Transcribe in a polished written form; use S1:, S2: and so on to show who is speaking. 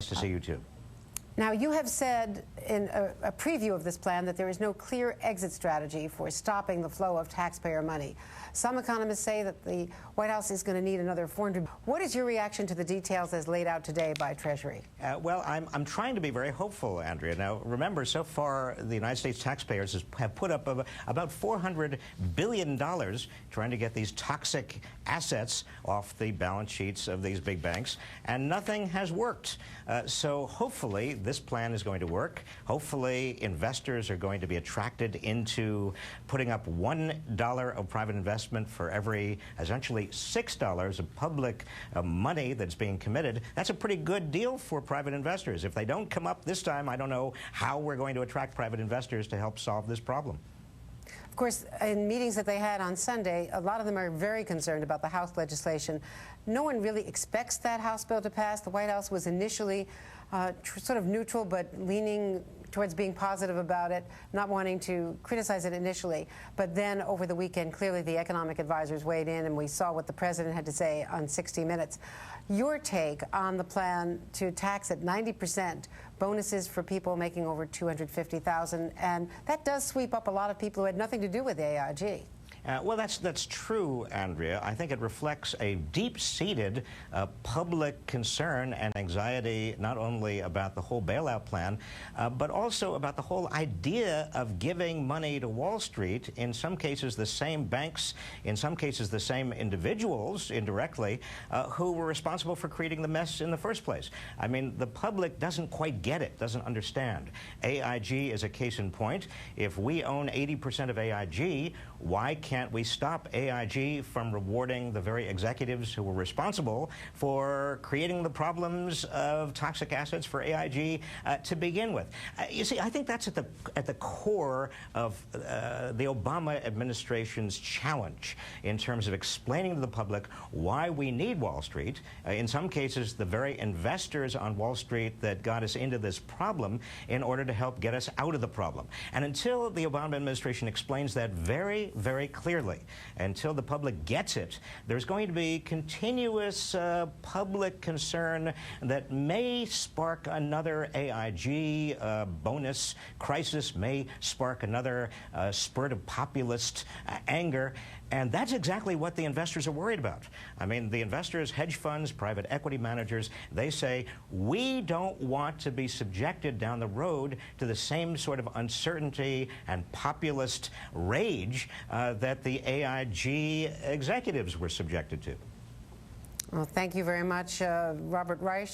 S1: Nice to see you too.
S2: Now, you have said in a preview of this plan that there is no clear exit strategy for stopping the flow of taxpayer money. Some economists say that the White House is going to need another $400. What is your reaction to the details as laid out today by Treasury?
S1: Well, I'm trying to be very hopeful, Andrea. Now, remember, so far, the United States taxpayers have put up about $400 billion trying to get these toxic assets off the balance sheets of these big banks, and nothing has worked. So hopefully, this plan is going to work. Hopefully, investors are going to be attracted into putting up $1 of private investment for every, essentially, $6 of public money that's being committed. That's a pretty good deal for private investors. If they don't come up this time, I don't know how we're going to attract private investors to help solve this problem.
S2: Of course, in meetings that they had on Sunday, a lot of them are very concerned about the House legislation. No one really expects that House bill to pass. The White House was initially sort of neutral, but leaning towards being positive about it, not wanting to criticize it initially. But then over the weekend, clearly the economic advisors weighed in, and we saw what the president had to say on 60 Minutes. Your take on the plan to tax at 90% bonuses for people making over $250,000, and that does sweep up a lot of people who had nothing to do with AIG.
S1: Well, that's true, Andrea. I think it reflects a deep-seated public concern and anxiety not only about the whole bailout plan, but also about the whole idea of giving money to Wall Street, in some cases the same banks, in some cases the same individuals, indirectly, who were responsible for creating the mess in the first place. I mean, the public doesn't quite get it, doesn't understand. AIG is a case in point. If we own 80% of AIG, why can't we stop AIG from rewarding the very executives who were responsible for creating the problems of toxic assets for AIG to begin with? You see, I think that's at the core of the Obama administration's challenge in terms of explaining to the public why we need Wall Street. In some cases, the very investors on Wall Street that got us into this problem in order to help get us out of the problem. And until the Obama administration explains that very, very clearly, until the public gets it, there's going to be continuous public concern that may spark another AIG bonus crisis, may spark another spurt of populist anger. And that's exactly what the investors are worried about. I mean, the investors, hedge funds, private equity managers, they say, we don't want to be subjected down the road to the same sort of uncertainty and populist rage that the AIG executives were subjected to.
S2: Well, thank you very much, Robert Reich.